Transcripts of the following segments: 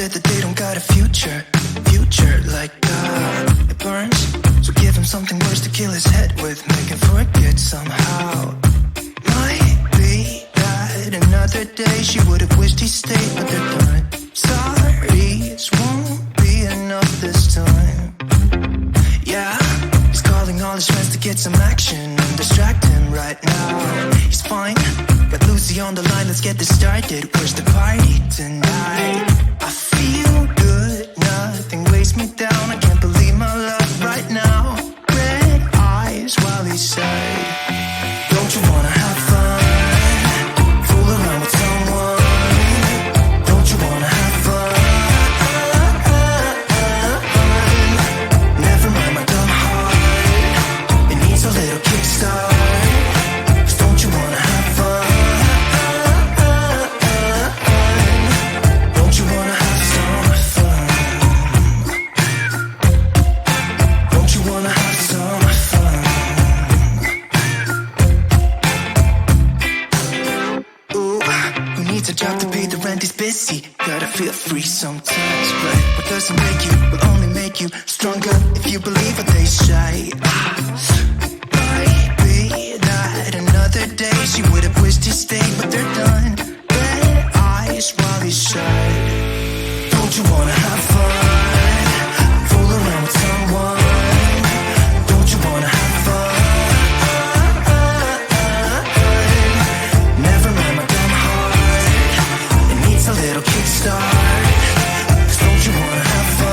said that they don't got a future like it burns. So give him something worse to kill his head with, make him forget somehow. Might be that another day she would have wished he stayed, but they're done. Sorry, this won't be enough this time. Yeah, he's calling all his friends to get some action and distract him right now. He's fine, got Lucy on the line, let's get this started. Where's the party tonight? I feel good, nothing weighs me down. I can't believe my luck right now. Red eyes while he said, don't you wanna have fun? Fool around with someone. Don't you wanna have fun? Never mind my dumb heart, it needs a little kickstart. Cause don't you wanna have fun? Don't you wanna have some fun? Don't you wanna have some fun? Ooh, who needs a job to pay the rent? He's busy, gotta feel free sometimes, right? What doesn't make you will only make you stronger if you believe what they say. Might be that another day she would have wished he stayed, but they're done. Red eyes while he said, don't you wanna have fun? Fool around with someone. Don't you wanna have fun? Never mind my dumb heart, it needs a little kickstart. Cause don't you wanna have fun?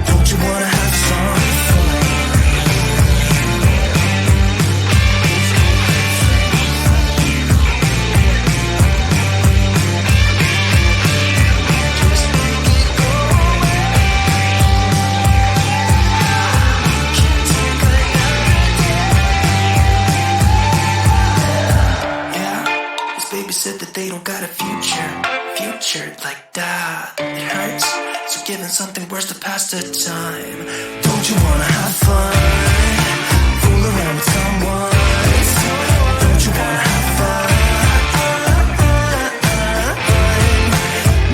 Don't you wanna have some fun? Just make it go away. Can't take another day. Yeah, his baby said that they don't got a future like that. It hurts, so giving something worse to pass the time. Don't you wanna have fun? Fool around with someone. Don't you wanna have fun?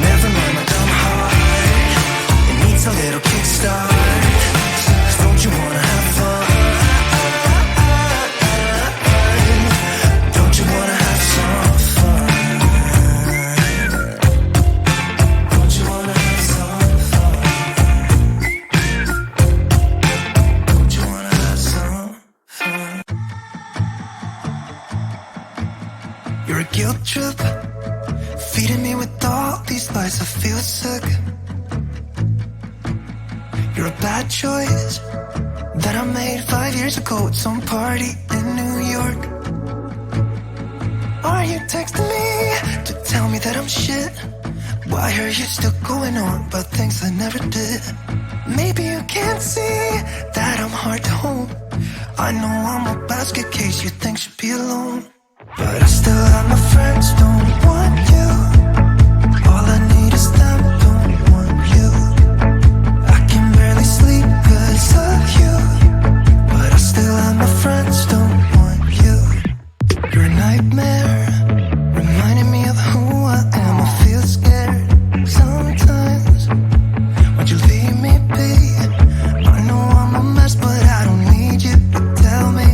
Never mind my dumb heart, it needs a little kickstart. Cause don't you wanna have fun? Don't you wanna have some fun? Don't you wanna have some fun? Don't you wanna have some fun? You're a guilt trip, feeding me with all these lies. I feel sick. You're a bad choice that I made 5 years ago at some party in New York. Are you texting me to tell me that I'm shit? Why are you still going on about things I never did? Maybe you can't see that I'm hard to hold. I know I'm a basket case you think should be alone, but I still have my friends, don't want you. All I need is them, don't want you. I can barely sleep cause of you, but I still have my friends, don't want you. You're a nightmare, reminding me of who I am. I feel scared sometimes. Why'd you leave me be? I know I'm a mess, but I don't need you to tell me.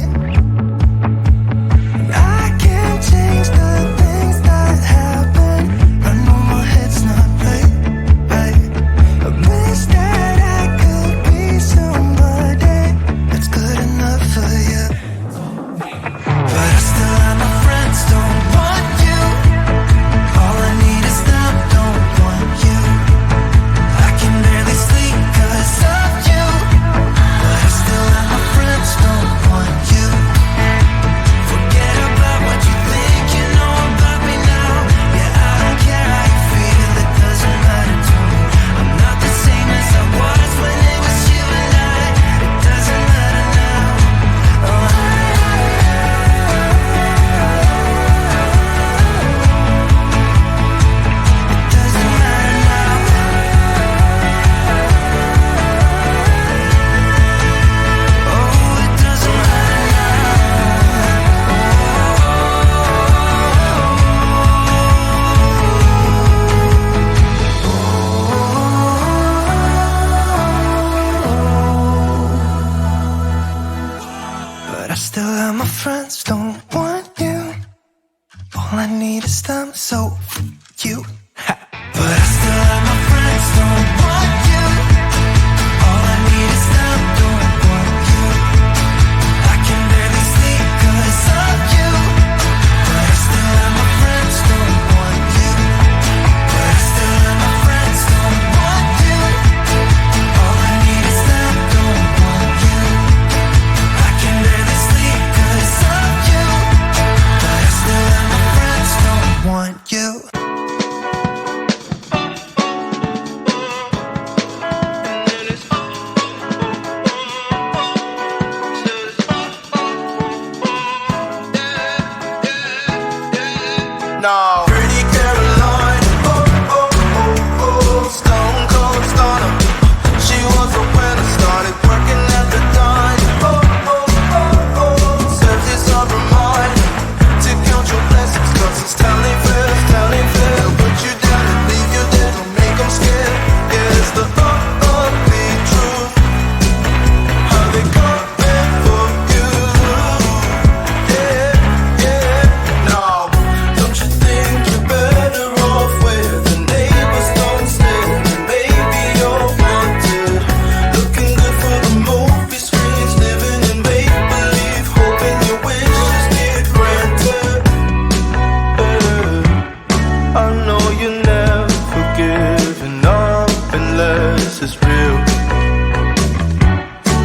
unless it's real.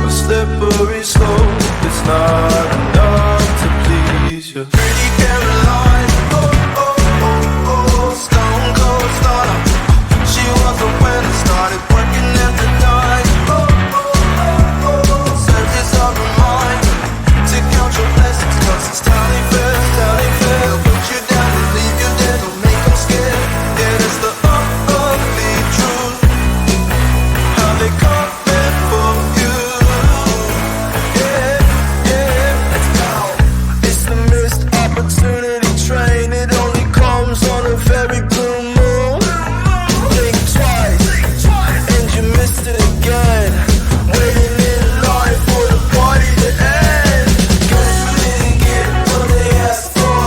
A slippery slope, it's not enough to please you. Pretty Caroline, oh, oh, oh, oh, stone cold stunner. She was the winner, started working at the dime. Oh, oh, oh, oh, surface of her mind to count your blessings, cause it's tally fair, tally fair. They'll put you down and leave you dead, don't make them scared. Yeah, that's the ugly truth, how they coming for you. Yeah, yeah, let's go. It's the missed opportunity train, it only comes on a very blue moon. Think twice, and you missed it again. Waiting in line for the party to end. Guess you didn't get what they asked for.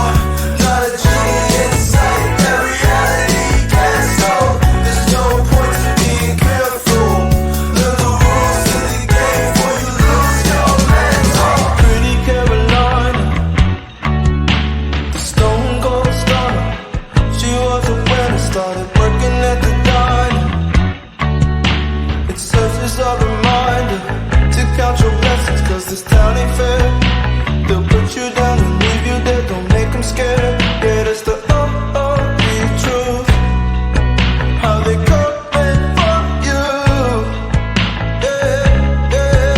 Not a genie in sight, that reality can't stop. There's no point to being careful. Learn the rules of the game before you lose your mental. Pretty Caroline, the stone cold stunner. She was a winner, started working at the diner. It serves as a reminder to count your blessings, cause this town ain't fair. They'll put you down and leave you there, don't make them scared. Yeah, that's the ugly truth, how they coming for you. Yeah, yeah,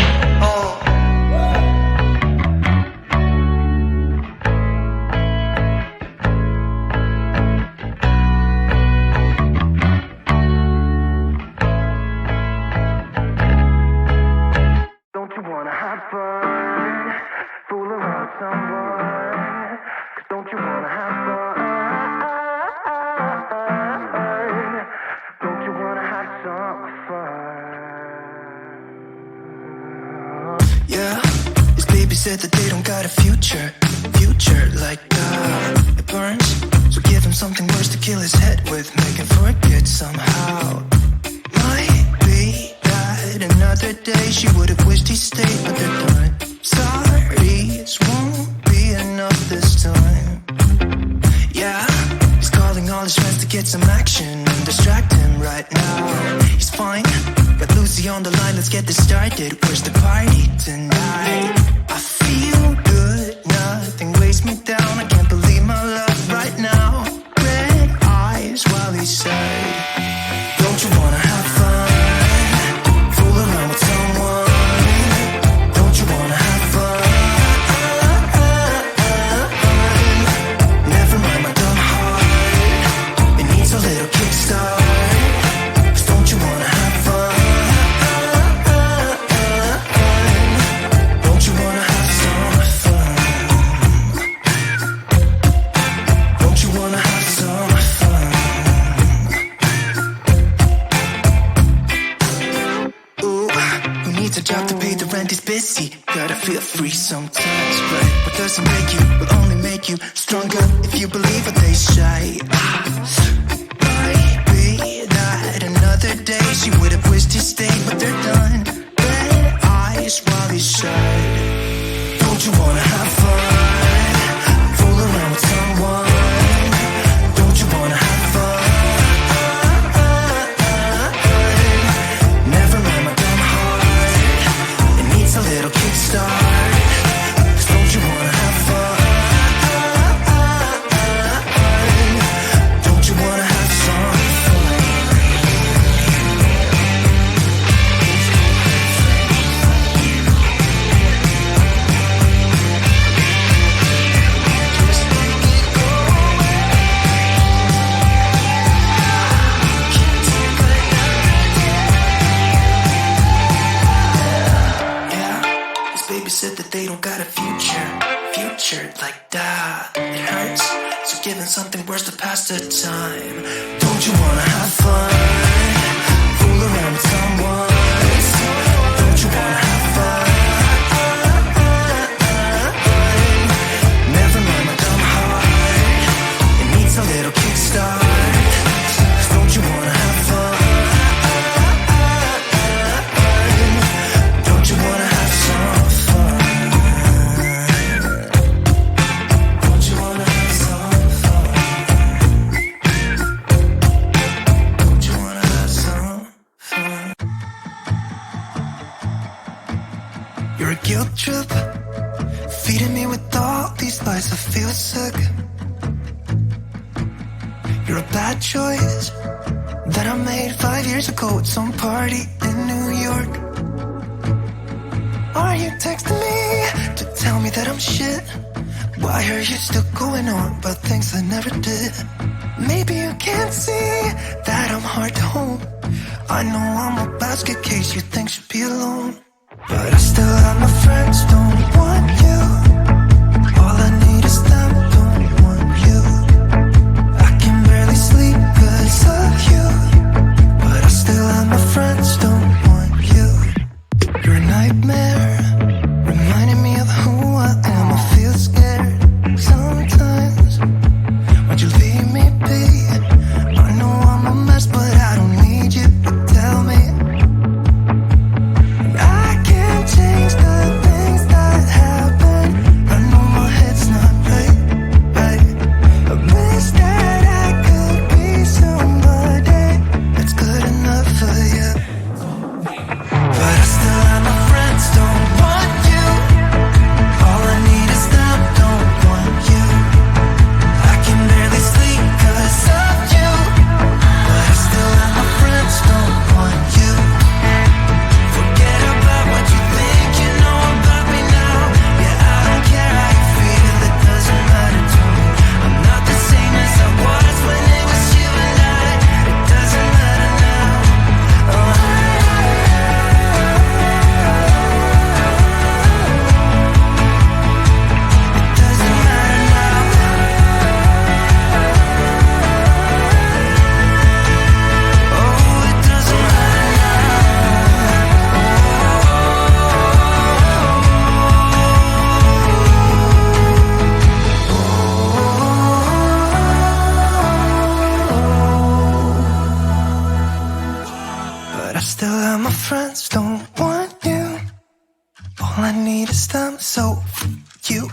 Don't you wanna have fun? Fool around someone? 'Cause don't you wanna have fun? Don't you wanna have some fun? Yeah, his baby said that they don't got a future like that. It burns, so give him something worse to kill his head with, make him forget somehow. Might be that another day she would have wished he stayed, but they're done. Sorries won't be enough this time. Yeah, he's calling all his friends to get some action and distract him right now. He's fine, got Lucy on the line, let's get this started. Where's the party tonight? I feel good, nothing weighs me down. I can't believe my luck right now. Red eyes while he said, don't you wanna have fun? Fool around with someone? Don't you wanna have fun? Never mind my dumb heart, it needs a little kickstart. 'Cause don't you wanna have fun? Don't you wanna have some fun? Don't you wanna have some fun? Ooh, who needs a job to pay the rent? He's busy. Gotta feel free sometimes, right? What doesn't make you will only make you stronger if you believe what they say. Might be that another day she would have wished he stayed, but they're done. Red eyes while he said, don't you wanna have fun? Fool around with someone? Don't you wanna have fun? Never mind my dumb heart, it needs a little kickstart. 'Cause don't you wanna have fun? Don't you wanna have some fun? Just make it go away. Can't take another day. Yeah, his baby said that they don't got a future like that. It hurts, so give him something worse to pass the time. Don't you wanna have fun? Fool around with someone? Don't you wanna have fun? Never mind my dumb heart, it needs a little kickstart. 'Cause don't you wanna have fun? Don't you wanna have some fun? Don't you wanna have some fun? Don't you wanna have some You're a guilt trip, feeding me with all these lies. I feel sick. You're a bad choice that I made 5 years ago at some party in New York. Are you texting me to tell me that I'm shit? Why are you still going on about things I never did? Maybe you can't see that I'm hard to hold. I know I'm a basket case you think should be alone, but I still have my friends, don't want you. All I need is them, don't want you. I can barely sleep cause of you, but I still have my friends, don't want you. You're a nightmare, reminding me of who I am. I feel scared sometimes. Why'd you leave me be? I know I'm a mess, but I don't need you to tell me. I can't change the things that happen. I know my head's not right. I wish that I could be somebody that's good enough for you, but I still have my friends, don't want you. All I need is them, don't want you. I can barely sleep cause of you, but I still have my friends, don't want you. Forget about what you think you know about me now. Yeah, I don't care how you feel, it doesn't matter to me. I'm not the same as I was when it was you and I. It doesn't matter now. Oh, it doesn't matter now. Oh, it doesn't matter now. But I still have my friends, don't want you. All I need is them, so you.